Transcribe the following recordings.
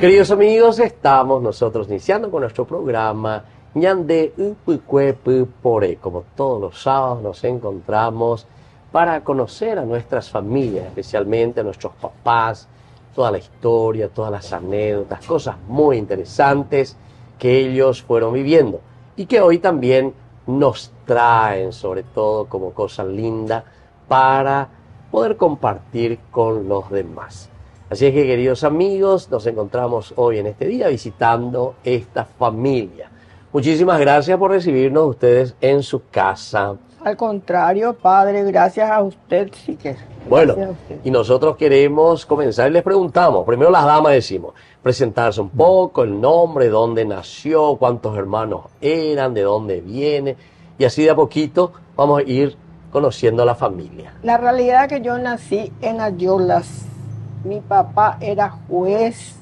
Queridos amigos, estamos nosotros iniciando con nuestro programa Ñande Upucuepu Pore. Como todos los sábados nos encontramos para conocer a nuestras familias, especialmente a nuestros papás, toda la historia, todas las anécdotas, cosas muy interesantes que ellos fueron viviendo y que hoy también nos traen, sobre todo como cosa linda, para poder compartir con los demás. Así es que, queridos amigos, nos encontramos hoy en este día visitando esta familia. Muchísimas gracias por recibirnos ustedes en su casa. Al contrario, padre, gracias a usted, sí que. Bueno, Usted. y nosotros queremos comenzar y les preguntamos, primero las damas decimos, presentarse un poco, el nombre, dónde nació, cuántos hermanos eran, de dónde viene, y así de a poquito vamos a ir conociendo a la familia. La realidad es que yo nací en Ayolas. Mi papá era juez,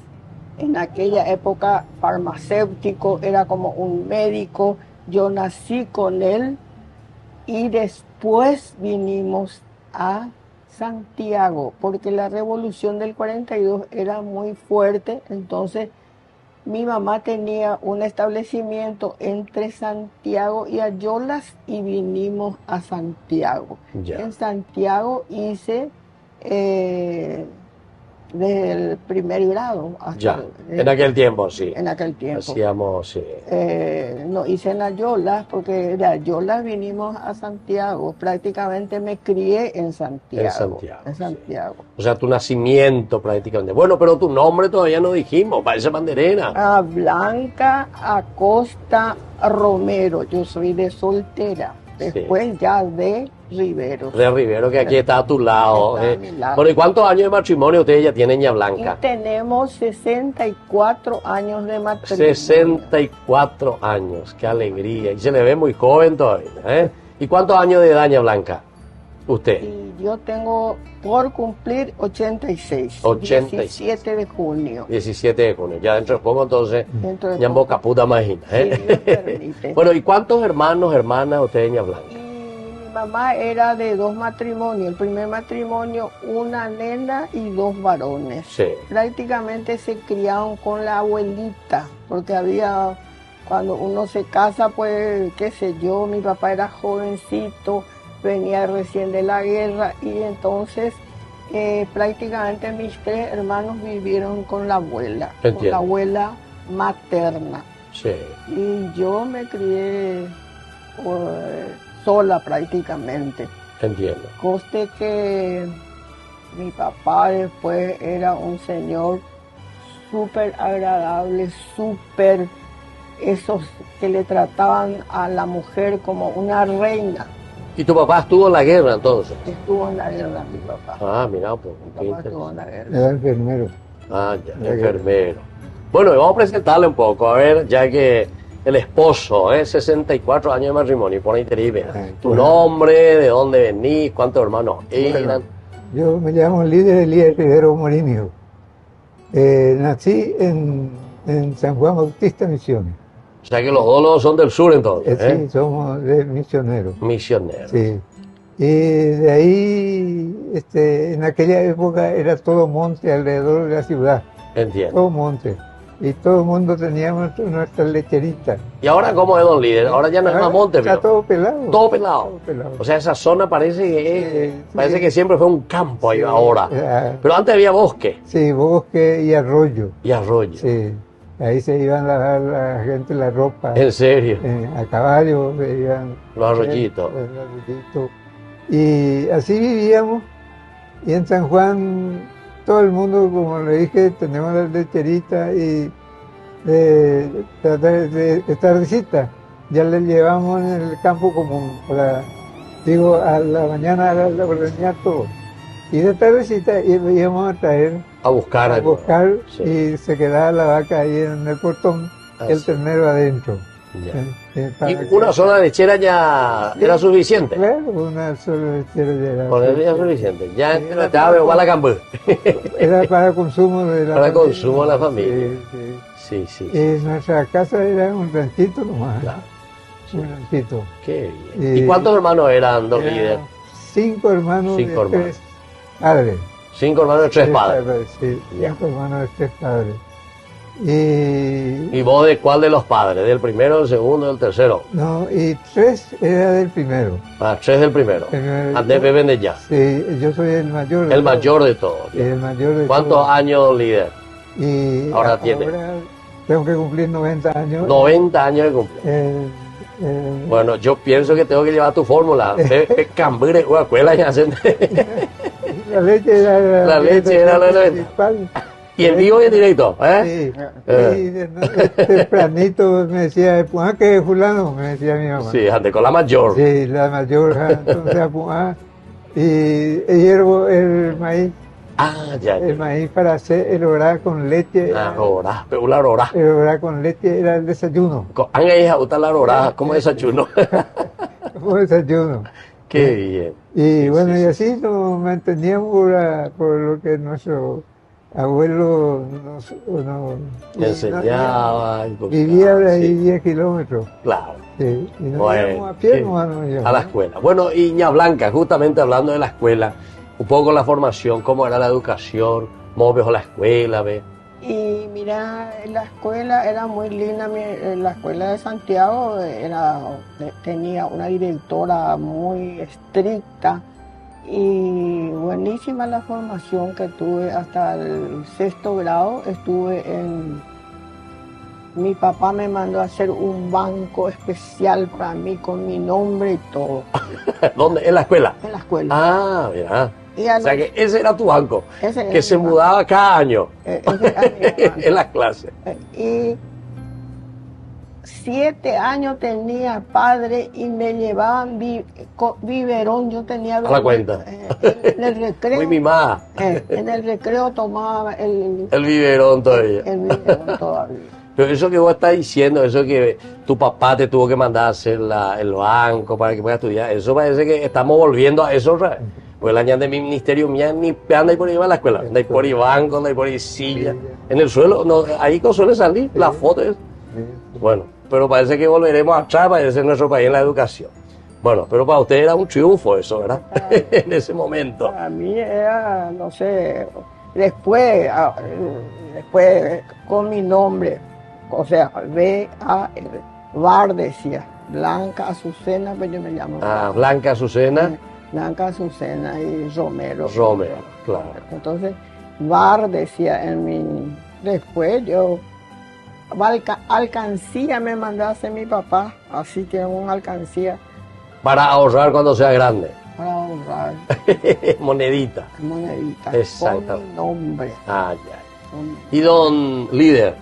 en aquella época farmacéutico, era como un médico. Yo nací con él y después vinimos a Santiago, porque la revolución del 42 era muy fuerte, entonces mi mamá tenía un establecimiento entre Santiago y Ayolas y vinimos a Santiago. Ya. En Santiago hice del primer grado hasta Ya, en aquel tiempo, sí. en aquel tiempo. Hacíamos, sí. No hice en Ayolas, porque de Ayolas vinimos a Santiago. Prácticamente me crié en Santiago. En Santiago, En Santiago. O sea, tu nacimiento prácticamente. Bueno, pero tu nombre todavía no dijimos, parece banderena. A Blanca Acosta Romero. Yo soy de soltera. Después ya de Rivero. De Rivero, que aquí está a tu lado. Está a mi lado. Bueno, ¿y cuántos años de matrimonio ustedes ya tienen, Ña Blanca? Y tenemos 64 años de matrimonio. 64 años, qué alegría. Y se le ve muy joven todavía, ¿eh? ¿Y cuántos años de edad, Ña Blanca? Usted. Y yo tengo por cumplir 86. 86. 17 de junio. 17 de junio. Ya dentro de poco, entonces, Dentro de Ña poco. Boca Puta imagina, ¿eh? Sí, Dios permite. Bueno, ¿y cuántos hermanos, hermanas ustedes, Ña Blanca? Y mi mamá era de 2 matrimonios. El primer matrimonio, una nena y 2 varones. Sí. Prácticamente se criaron con la abuelita, porque había, cuando uno se casa, pues, qué sé yo, mi papá era jovencito, venía recién de la guerra, y entonces prácticamente mis 3 hermanos vivieron con la abuela, con Entiendo. la abuela materna. Sí. Y yo me crié sola prácticamente. Entiendo. Coste que mi papá después era un señor súper agradable, súper, esos que le trataban a la mujer como una reina. ¿Y tu papá estuvo en la guerra entonces? Estuvo en la guerra mi papá. Ah, mira, pues. qué Mi papá estuvo en la guerra. Era enfermero. Ah, ya, enfermero. Bueno, y vamos a presentarle un poco, a ver, ya que el esposo, 64 años de matrimonio, y por ahí te dice, tu nombre, de dónde venís, cuántos hermanos eran. Yo me llamo Líder Elías Rivero Morinio. Nací en San Juan Bautista, Misiones. O sea que los dos son del sur entonces, Sí, somos de misioneros. Misioneros. Sí. Y de ahí, en aquella época era todo monte alrededor de la ciudad, Entiendo. todo monte. Y todo el mundo teníamos nuestras lecheritas. ¿Y ahora cómo es, don líder? Ahora ya no es más monte, Está pero todo pelado. todo pelado. Todo pelado. O sea, esa zona parece que, Sí, parece sí. que siempre fue un campo ahí Sí, ahora. Pero antes había bosque Sí, bosque y arroyo. y arroyo. Sí, ahí se iban a lavar la gente la ropa. En serio, A caballo se iban. los arroyitos. Los arroyitos. Y así vivíamos. Y en San Juan, todo el mundo, como le dije, tenemos las lecheritas y de tardecita ya le llevamos en el campo común. A la mañana la ordeñar todo. Y de tardecita íbamos a traer, A buscar. a buscar, Sí. y se quedaba la vaca ahí en el portón, el Así. ternero adentro. Ya. Para ¿Y que- una sola lechera ya era suficiente? Claro, una sola lechera ya era Con eso ya es suficiente. Ya Sí, te va a la cambú. Era para consumo de la Para familia. consumo de la familia. Sí, sí. Sí, sí. Y nuestra casa era un ranchito nomás. Claro. Sí. Un ranchito. Qué bien. Y- ¿Y cuántos hermanos eran, don Eran líder? 5 hermanos 5 de hermanos. 3 padres. 5 hermanos de 3 padres. Sí, Ya. 5 hermanos de 3 padres. ¿Y vos de cuál de los padres? ¿Del primero, del segundo, del tercero? No, y 3 era del primero. Ah, 3 del primero. Andrés beben de ya. Sí, yo soy el mayor. El mayor de todos. El mayor de ¿Cuántos todos. años, líder? Y ahora tiene? Tengo que cumplir 90 años. 90 años de cumplir. Bueno, yo pienso que tengo que llevar tu fórmula. Cambre, escuela ya hacen. La leche era la leche era la principal. Y en vivo y en directo, ¿eh? Sí, tempranito me decía, ¿ah, qué es fulano? Me decía mi mamá. Sí, ande con la mayor. Sí, la mayor, entonces, y hiervo el maíz. Ah, ya. El maíz para hacer el orá con leche. Ah, orá, pero la orá. El orá con leche era el desayuno. Han hija gusta la orá, como desayuno. Como desayuno. Qué bien. Y sí, bueno, sí, y así nos manteníamos por lo que nuestro abuelo nos enseñaba. Vivía de ahí 10 kilómetros. Claro. Sí, y nos bueno, íbamos a pie, hermano, a la escuela. Bueno, y Ña Blanca, justamente hablando de la escuela, un poco la formación, cómo era la educación, cómo veo la escuela, ¿ve? Y mira, la escuela era muy linda, la escuela de Santiago tenía una directora muy estricta y buenísima la formación que tuve hasta el 6º grado. Mi papá me mandó a hacer un banco especial para mí con mi nombre y todo. ¿Dónde? ¿En la escuela? En la escuela. Ah, mira. O sea que ese era tu banco, que se banco. Mudaba cada año en las clases. Y 7 años tenía padre y me llevaban biberón, yo tenía... A la cuenta. En el recreo. Muy mimada. En el recreo tomaba el biberón todavía. El biberón todavía. Pero eso que vos estás diciendo, eso que tu papá te tuvo que mandar a hacer el banco para que puedas estudiar, eso parece que estamos volviendo a eso, ¿sabes? Porque la ñan de mi ministerio mía ni anda ahí por ahí va a la escuela, anda ahí por ahí banco, anda ahí por ahí silla, en el suelo, no, ahí no suele salir la foto. Bueno, pero parece que volveremos atrás, parece nuestro país en la educación. Bueno, pero para usted era un triunfo eso, ¿verdad? En ese momento. Para mí era, no sé, después con mi nombre, o sea, Bar decía, Blanca Azucena, pues yo me llamo. Ah, Blanca Azucena. Blanca Azucena y Romero. Romero, claro. Entonces, Bar decía en mi... Después yo... Alcancía me mandó a hacer mi papá, así que una alcancía. Para ahorrar cuando sea grande. Para ahorrar. Monedita. Monedita. Exacto. Con mi nombre. Ah, ya. Y don líder,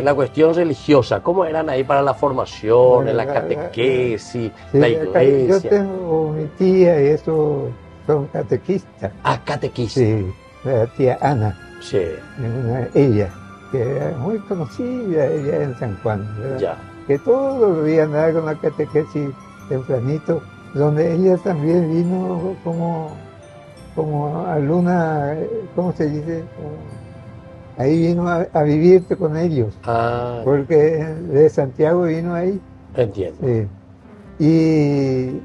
la cuestión religiosa, ¿cómo eran ahí para la formación, bueno, en la catequesis, sí, la iglesia? Yo tengo mi tía y eso son catequistas. Ah, catequistas. Sí, la tía Ana. Sí. Ella, que era muy conocida ella en San Juan, ¿verdad? Ya. Que todos los días andaba con la catequesis tempranito, donde ella también vino como alumna, ¿cómo se dice? Ahí vino a vivirte con ellos, porque de Santiago vino ahí. Entiendo. Sí.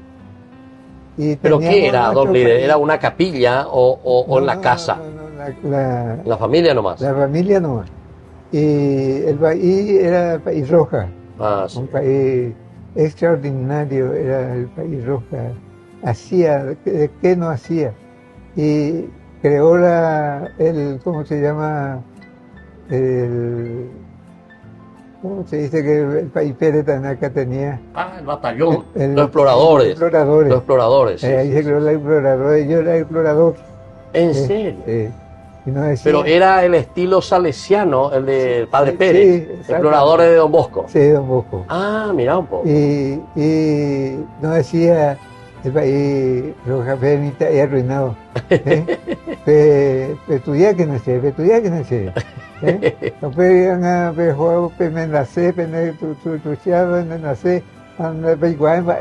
¿Pero qué era, don líder? ¿Era una capilla o en la casa? No, la familia nomás. La familia nomás. Y el país era el País Roja, sí. Un país extraordinario era el País Roja. Hacía, ¿qué no hacía? Y creó ¿cómo se llama? ¿Cómo se dice que el país Pérez también acá tenía? El batallón, los exploradores. Los exploradores. Sí, ahí se creó el explorador, yo era explorador. ¿En serio? Sí. Y no decía, pero era el estilo salesiano, el del Padre Pérez, exploradores de Don Bosco. Sí, Don Bosco. Ah, mira un poco. Y no decía el país Roja Fermita y arruinado. Estudiar que no sé. No pegan a juego, menacé, tuchado, menacé, es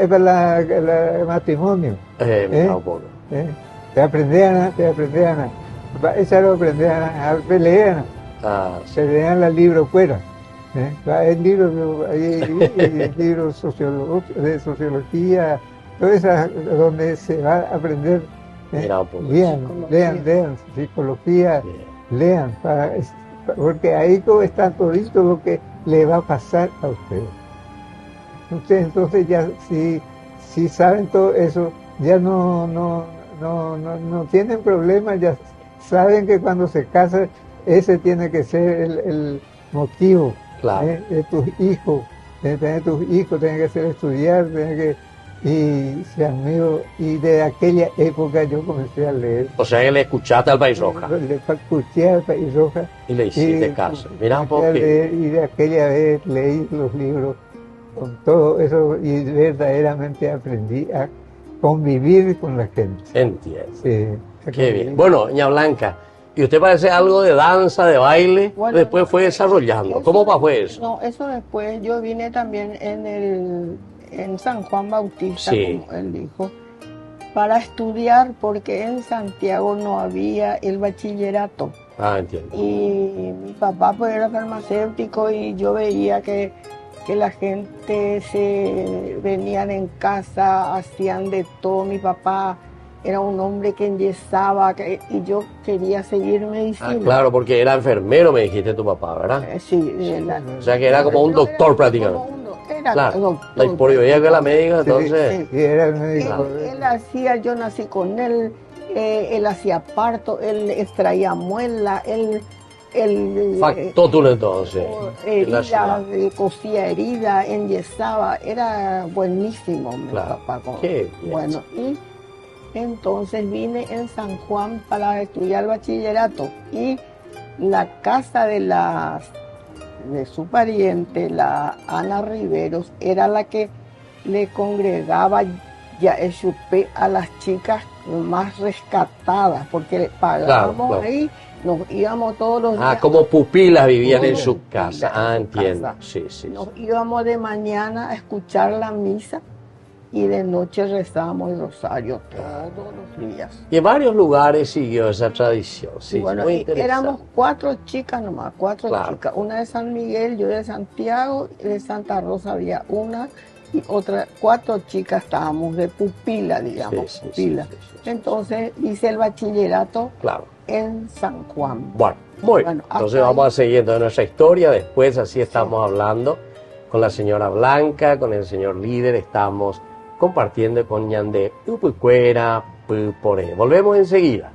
para el matrimonio. Mira un poco. Te aprendían. Esa lo aprendían a pelear. Pelean los libros fuera. El libro, hay libros de sociología, todo eso donde se va a aprender. Lean, psicología, lean, porque ahí está todito lo que le va a pasar a usted. Ustedes entonces ya si saben todo eso, ya no tienen problemas, ya saben que cuando se casan, ese tiene que ser el motivo, Claro. de tus hijos, de tener tus hijos, tienen que ser estudiar, y ser amigos. Y de aquella época yo comencé a leer. O sea que le escuchaste al País Roja Le escuché al País Roja. y le hiciste caso. Mira un poco comencé a leer, y de aquella vez leí los libros con todo eso y verdaderamente aprendí a convivir con la gente. Entiendo. Sí, a Qué bien. convivir. Bueno, doña Blanca, ¿y usted parece algo de danza, de baile? Bueno, Después fue desarrollando. ¿Cómo fue eso? No, eso después. Yo vine también en San Juan Bautista, Sí. como él dijo, para estudiar, porque en Santiago no había el bachillerato. Ah, entiendo. Y mi papá pues era farmacéutico y yo veía que la gente se venían en casa, hacían de todo. Mi papá era un hombre que enyesaba y yo quería seguir medicina. Ah, claro, porque era enfermero, me dijiste tu papá, ¿verdad? Sí, O sea que era como un doctor prácticamente. Era Claro. doctor. Por yo veía que la médica, Sí, entonces... sí, era el médico. Él hacía, yo nací con él, él hacía parto, él extraía muela, él Factótulo entonces. en la herida, ciudad. cosía herida, enyesaba, era buenísimo mi Claro. papá. Qué bien. Bueno, y entonces vine en San Juan para estudiar bachillerato y la casa de su pariente, la Ana Riveros, era la que le congregaba ya el chupé a las chicas más rescatadas, porque pagábamos Claro. ahí, nos íbamos todos los días. Ah, como pupilas vivían en Todos su los casa. días Ah, en su entiendo. casa. Sí, sí. Nos íbamos de mañana a escuchar la misa y de noche rezábamos el rosario todos los días. Y en varios lugares siguió esa tradición. Sí, Y bueno, muy y interesante. éramos 4 chicas nomás, 4 Claro. chicas. Una de San Miguel, yo de Santiago, y de Santa Rosa había una, y otra, 4 chicas estábamos de pupila, digamos, Sí, sí, pupila. sí, sí, sí. Entonces hice el bachillerato Claro. en San Juan. Bueno, muy bien. Bueno, Entonces hasta vamos ahí. a seguir entonces nuestra historia. Después así estamos hablando con la señora Blanca, con el señor líder. Estamos compartiendo con Ñande Upucuera Pupore. Volvemos enseguida.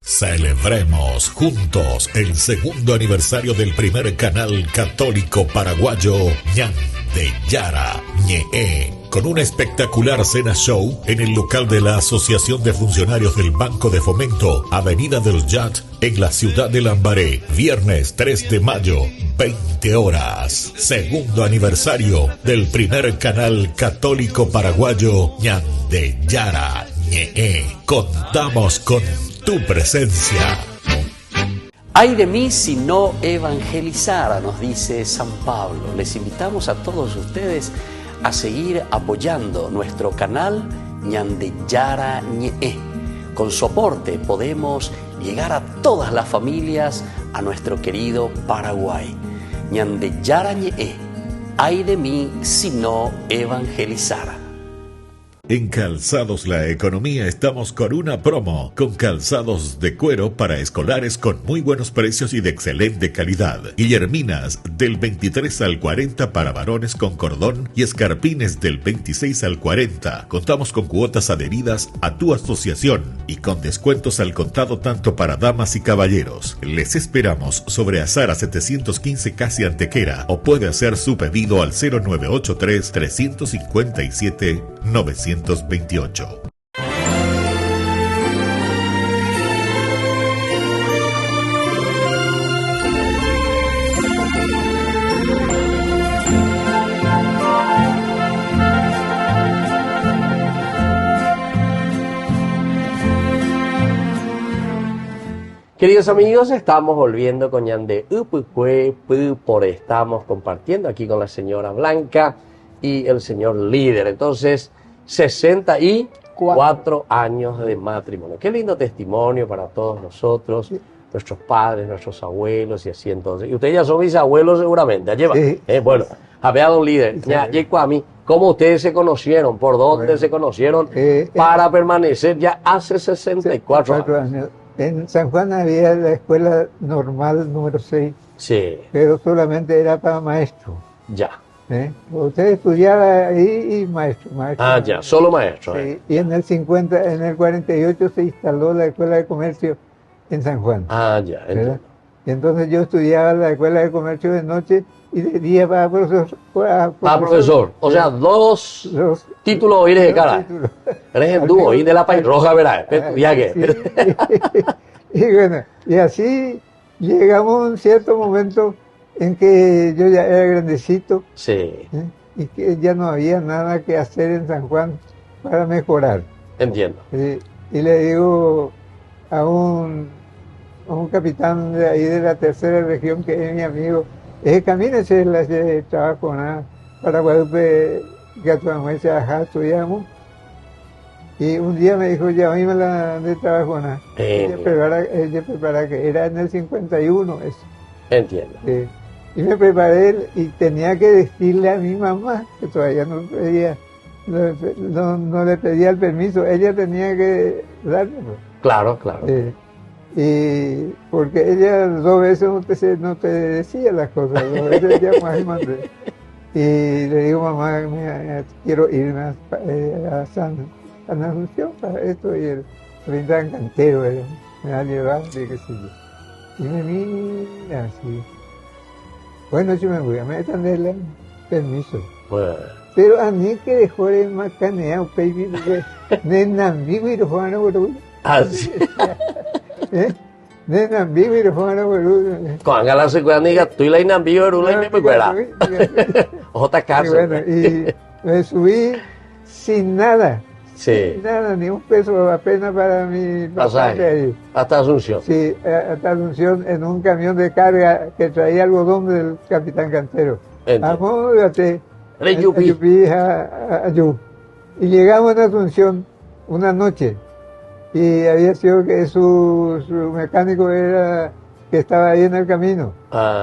Celebremos juntos el segundo aniversario del primer canal católico paraguayo Ñandeyara Ñe'e, con una espectacular cena show en el local de la Asociación de Funcionarios del Banco de Fomento, Avenida del Yat, en la ciudad de Lambaré, viernes 3 de mayo, 20 horas. Segundo aniversario del primer canal católico paraguayo Ñandeyara Ñe'e. Contamos con tu presencia. Ay de mí si no evangelizara, nos dice San Pablo. Les invitamos a todos ustedes a seguir apoyando nuestro canal Ñandeyara Ñe'e. Con su aporte podemos llegar a todas las familias a nuestro querido Paraguay. Ñandeyara Ñe'e. Ay de mí si no evangelizara. En Calzados La Economía estamos con una promo, con calzados de cuero para escolares con muy buenos precios y de excelente calidad. Guillerminas del 23 al 40 para varones con cordón y escarpines del 26 al 40. Contamos con cuotas adheridas a tu asociación y con descuentos al contado tanto para damas y caballeros. Les esperamos sobre Azara 715 casi Antequera o puede hacer su pedido al 0983 357 928. Queridos amigos, estamos volviendo con Ñande Upukwe Pupore. Estamos compartiendo aquí con la señora Blanca y el señor líder. Entonces, 64 años de matrimonio. Qué lindo testimonio para todos nosotros, nuestros padres, nuestros abuelos y así entonces. Y ustedes ya son mis abuelos seguramente. Lleva. Sí. Bueno, había don líder. Ya, Kwami, ¿cómo ustedes se conocieron? ¿Por dónde se conocieron para permanecer ya hace 64 años? En San Juan había la escuela normal número 6, sí, pero solamente era para maestros. Ya. Usted estudiaba ahí y maestro. Ah, ya, solo maestro. Sí. Y en el 48 se instaló la escuela de comercio en San Juan. Ah, ya, entiendo. Y entonces yo estudiaba en la escuela de comercio de noche y de día para profesor. Profesor. O sea, dos títulos eres de cara. Eres en dúo y de la país roja, ¿verdad? Ya que. Sí. Y bueno, y así llegamos a un cierto momento en que yo ya era grandecito, sí, y que ya no había nada que hacer en San Juan para mejorar. Entiendo. Y le digo a un capitán de ahí de la tercera región, que es mi amigo, camínese la trabajo para Guadalupe, Gatuamuese, ajá, estudiamos. Y un día me dijo, ya oíme la de trabajo, ella prepara que era en el 51 eso. Entiendo. Y me preparé y tenía que decirle a mi mamá, que todavía no le pedía el permiso, ella tenía que darme. Claro, claro. Y porque ella 2 veces no te decía las cosas, 2 veces ya más mandé. Y le digo, mamá, quiero irme a San Asunción para esto, y el capitán cantero me va a llevar, y qué sé yo. Y me mira así. Bueno, yo me voy a meterle permiso. Bueno. Pero a mí que dejó de macanear, baby, porque nenambigo y lo fueron a volver. Ah, sí. Nenambigo y lo fueron a volver. Cuando la secuela diga, tú y la inambigo, y me recuerda. J. Cárcel. Bueno, y me subí sin nada. Sí. Sin nada, ni un peso apenas para mi pasaje ahí. Hasta Asunción. Sí, hasta Asunción en un camión de carga que traía algodón del capitán cantero. Amógate. Y llegamos a Asunción una noche y había sido que su mecánico era que estaba ahí en el camino.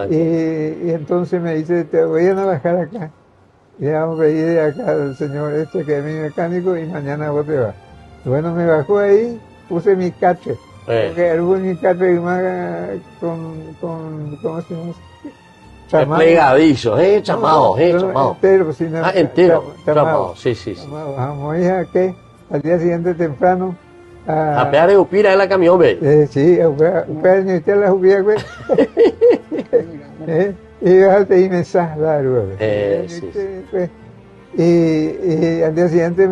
Y entonces me dice, te voy a bajar acá. Y le vamos a pedir acá al señor que es mi mecánico, y mañana vos te vas. Bueno, me bajó ahí, puse mi catre. Porque algo mi catre más ¿cómo se llama? Chamado. Plegadizo, chamado, chamado. Entero, sino, entero, chamado, sí. Vamos a que al día siguiente temprano a pegar de upira en la camión, ve. Sí, a pegar ni usted la upira, güey. Y bájate y me sala, güey. Y al día siguiente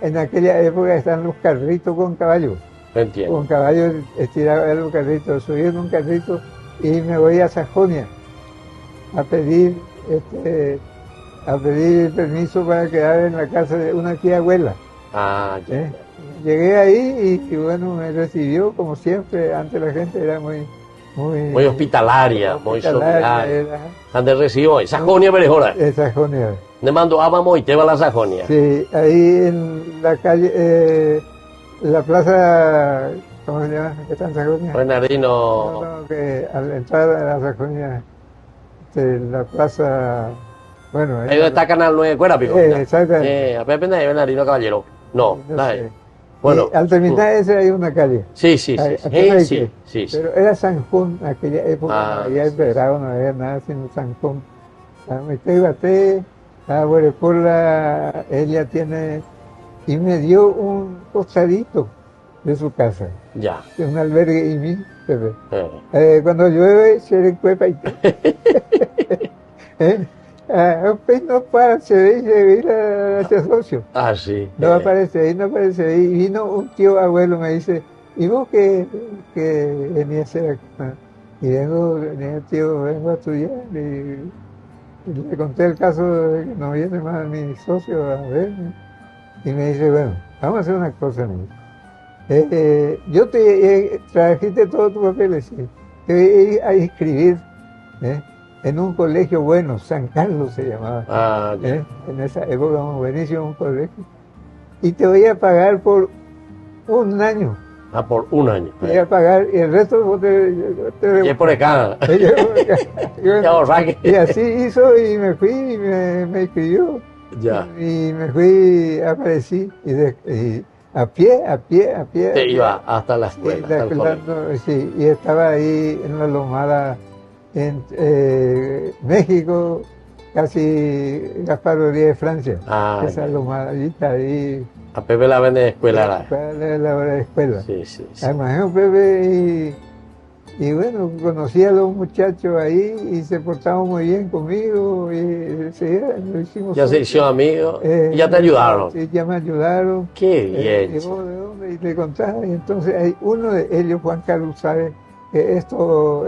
en aquella época están los carritos con caballos. Entiendo. Con caballos estiraba los carritos, subí en un carrito y me voy a Sajonia a pedir permiso para quedar en la casa de una tía abuela. Llegué ahí y bueno, me recibió como siempre. Antes la gente era muy hospitalaria, muy solidaria. Antes recibió Sajonia Berejora. Sajonia. Le mando Amamo y te va a la Sajonia. Sí, ahí en la calle, la plaza, ¿cómo se llama? ¿Qué está en Sajonia? Bernardino. No, que al entrar a la Sajonia, la plaza Bueno, Ahí donde está Canal 9 Cuerapico. exactamente. A Pepe de Bernardino Caballero. No, No sé. bueno. Y al terminar ese hay una calle. Sí, sí, Ahí, sí. aquí no hay Sí, que. sí, sí. Pero era San Juan, aquella época, Ah, no había sí. empedrado, no había nada sino San Juan. Me estoy bate, por ella tiene, y me dio un costadito de su casa, Ya. de un albergue y mi bebé. Eh. Cuando llueve, se le cuepa y pues no para, se ve y se ve a socio. Ah, sí. No aparece ahí, no aparece ahí. Y vino un tío abuelo, me dice, ¿y vos qué venías a hacer acá? Y venía tío, vengo a estudiar. Y le conté el caso de que no viene más mi socio a verme. Y me dice, bueno, vamos a hacer una cosa, me dice. Yo trajiste todos tus papeles, sí. Te voy a ir a inscribir en un colegio bueno, San Carlos se llamaba. Ah, ya. En esa época, buenísimo, un colegio. Y te voy a pagar por un año. Ah, por un año. Te voy a pagar y el resto vos te Y es por acá. Y así hizo y me fui y me escribió. Ya. Y me fui, aparecí y a pie. Te iba hasta la escuela. Hasta el colegio. Sí, y estaba ahí en la Lomada, en México, casi Gaspar Rodríguez de Francia. Ah, esa lomadita ahí. A Pepe la vende de escuela. La escuela. Sí, sí, sí. Además, un Pepe y bueno, conocí a los muchachos ahí y se portaban muy bien conmigo y lo hicimos. Ya se hicieron amigos y ya te ayudaron. Sí, ya me ayudaron. Qué bien. ¿De dónde? Y le contaba. Y entonces hay uno de ellos, Juan Carlos, sabe que esto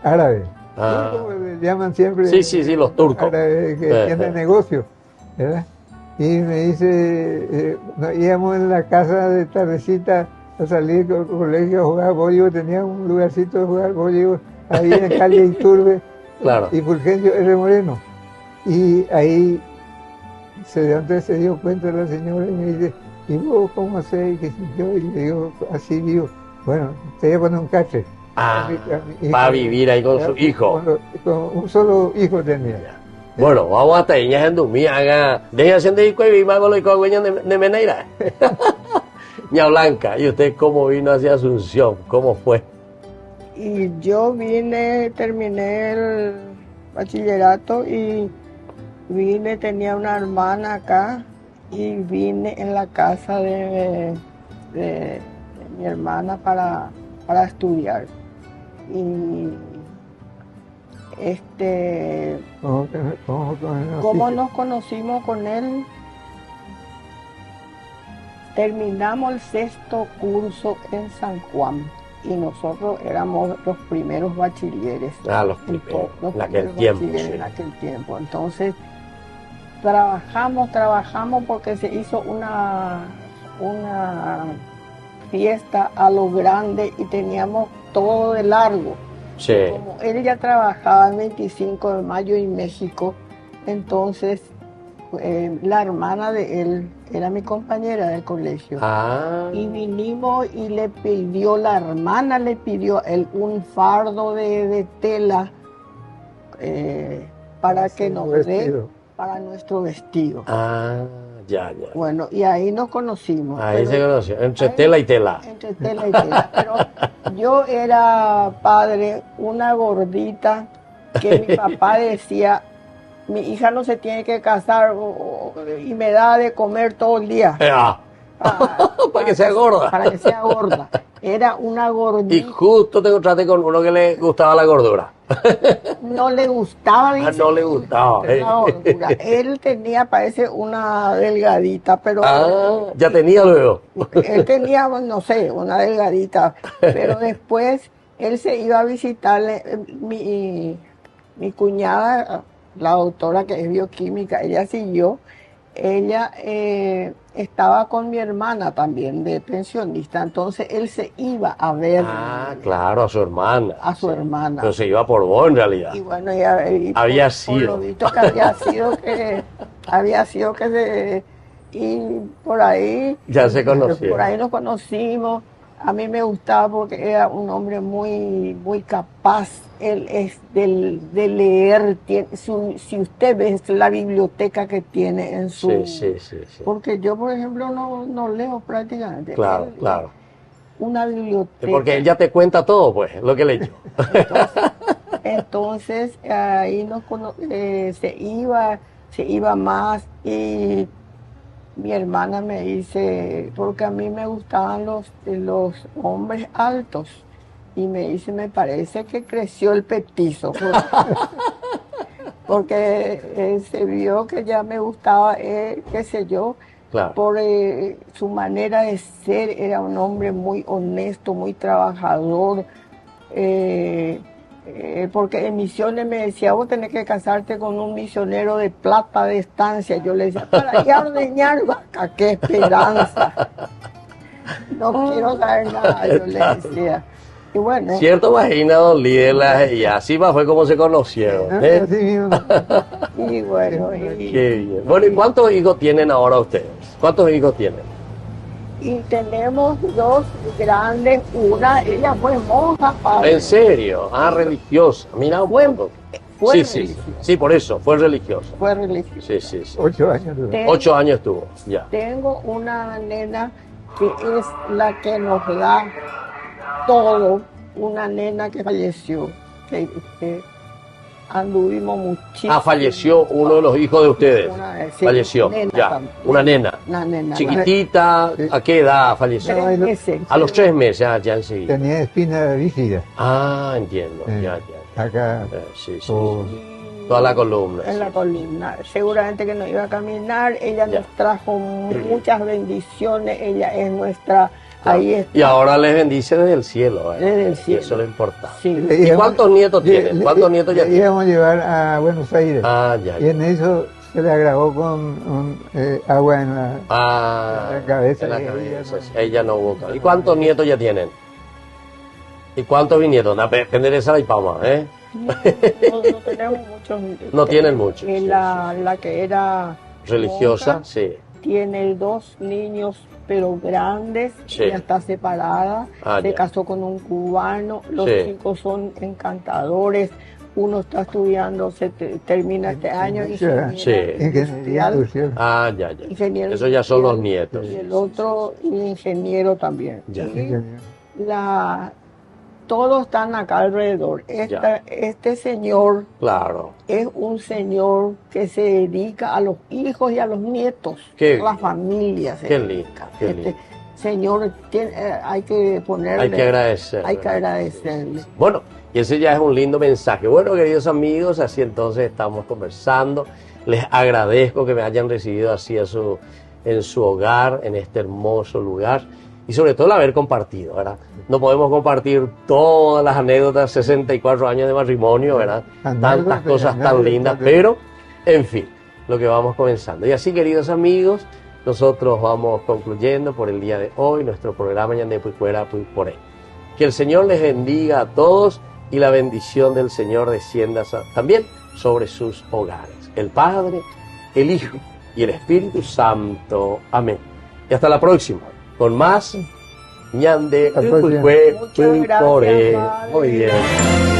árabe. Ah. Como le llaman siempre. Sí, los turcos. Árabes que tienen negocio, ¿verdad? Y me dice, nos íbamos en la casa de tardecita a salir con el colegio a jugar voleibol, tenía un lugarcito de jugar voleibol ahí en calle Iturbe. Claro. Y Fulgencio R. Moreno. Y ahí antes se dio cuenta la señora y me dice, ¿y vos cómo hacés? Y le digo, así vivo. Bueno, te voy a poner un catre. Va a vivir ahí con su hijo. Con un solo hijo tenía. Bueno, vamos hasta ahí, ya en Dumia, deja haciendo y más con los cogüeños de Meneira. Ña Blanca, ¿y usted cómo vino hacia Asunción? ¿Cómo fue? Y yo terminé el bachillerato y tenía una hermana acá y vine en la casa de mi hermana para estudiar. Y ¿cómo nos conocimos con él? Terminamos el 6º curso en San Juan y nosotros éramos los primeros bachilleres. Los primeros, en aquel tiempo. Sí. En aquel tiempo. Entonces, trabajamos porque se hizo una fiesta a lo grande y teníamos todo de largo. Sí. Como él ya trabajaba el 25 de mayo en México, entonces la hermana de él era mi compañera del colegio. Y vinimos y la hermana le pidió a él un fardo de tela para que nos dé para nuestro vestido. Ya. Bueno, y ahí nos conocimos. Ahí se conoció, entre tela y tela. Entre tela y tela. Pero yo era padre, una gordita, que mi papá decía, mi hija no se tiene que casar y me da de comer todo el día. Para que sea gorda. Para que sea gorda. Era una gordita. Y justo te encontraste con uno que le gustaba la gordura. No le gustaba. No le gustaba. Él tenía, parece, una delgadita, pero... ya tenía luego. Él tenía, no sé, una delgadita, pero después él se iba a visitarle, mi cuñada, la doctora que es bioquímica, ella siguió, ella estaba con mi hermana también de pensionista, entonces él se iba a ver. Claro, a su hermana. A su hermana. Pero se iba por vos en realidad. Y bueno, había sido. Por lo visto que había sido que y por ahí. Ya se conocieron. Por ahí nos conocimos. A mí me gustaba porque era un hombre muy, muy capaz. Él es de leer. Si usted ve la biblioteca que tiene en su... Sí. Porque yo, por ejemplo, no leo prácticamente. Claro, Él, claro. Una biblioteca. Porque él ya te cuenta todo, pues, lo que leyó. Entonces ahí se iba más y mi hermana me dice, porque a mí me gustaban los hombres altos, y me dice, me parece que creció el petizo, porque se vio que ya me gustaba, qué sé yo, Claro. por su manera de ser. Era un hombre muy honesto, muy trabajador, porque en misiones me decía, vos tenés que casarte con un misionero de plata de estancia. Yo le decía, para ir a ordeñar vaca, qué esperanza. No quiero saber nada, yo le decía. Y bueno. Cierto, imagina, don Líder, y así fue como se conocieron. ¿Eh? Así mismo. Y bueno, Qué bien. Bueno, ¿y cuántos hijos tienen ahora ustedes? ¿Cuántos hijos tienen? y tenemos dos grandes, ella fue monja, padre. ¿En serio? Ah, religiosa. Mira un poco. Fue Sí, religiosa. sí, por eso, fue religiosa. Fue religiosa. Sí. 8 años. duró. 8 años estuvo, ya. Tengo una nena que es la que nos da todo, una nena que falleció, que anduvimos muchísimo. Ah, falleció uno de los hijos de ustedes. Sí, Falleció, nena ya. también. Una nena. Una nena. Chiquitita, Sí. ¿a qué edad falleció? No, 3 meses. A los 3 meses, ya enseguida. Tenía espina rígida. Ah, entiendo, ya. Acá. Sí. por- Toda la columna. En sí. la columna. Seguramente que no iba a caminar. Ella Ya. nos trajo muchas bendiciones. Ella es nuestra. Ahí está. Y ahora les bendice desde el cielo. Desde el Y cielo. eso es lo importante. Sí. ¿Y cuántos nietos tienen? ¿Cuántos nietos ya le tienen? íbamos a llevar a Buenos Aires. Ah, ya. Y en eso se le agravó con agua en la... Ah, la cabeza. en la Y cabeza. ella no- Ella no hubo. ¿Y cuántos nietos ya tienen? ¿Y cuántos bisnietos? No, depende de esa y pama, ¿eh? No tenemos muchos. No tienen muchos, Y sí, la que era Religiosa, monja sí. tiene 2 niños, pero grandes. Sí. Ella está separada. Ah, se ya. casó con un cubano. Los Sí. chicos son encantadores. Uno está estudiando, termina este año. Sí. Ingeniería industrial. Ah, ya. Ingeniero Esos ya son los industrial, nietos. Y el otro ingeniero también. Ya. Y todos están acá alrededor. Este señor Claro. es un señor que se dedica a los hijos y a los nietos, Qué a las familias. Qué lindo, qué Este lindo. señor hay que ponerle. Hay que agradecer. Hay que agradecerle. Bueno, y ese ya es un lindo mensaje. Bueno, queridos amigos, así entonces estamos conversando. Les agradezco que me hayan recibido así en su hogar, en este hermoso lugar. Y sobre todo el haber compartido, ¿verdad? No podemos compartir todas las anécdotas, 64 años de matrimonio, ¿verdad? Tantas cosas tan lindas, pero, en fin, lo que vamos comenzando. Y así, queridos amigos, nosotros vamos concluyendo por el día de hoy nuestro programa Ñande Puicuera Puiporé. Que el Señor les bendiga a todos y la bendición del Señor descienda también sobre sus hogares. El Padre, el Hijo y el Espíritu Santo. Amén. Y hasta la próxima, con más Ñande Hasta la próxima. Puicue Muchas gracias, Puiporé. Padre. Muy bien.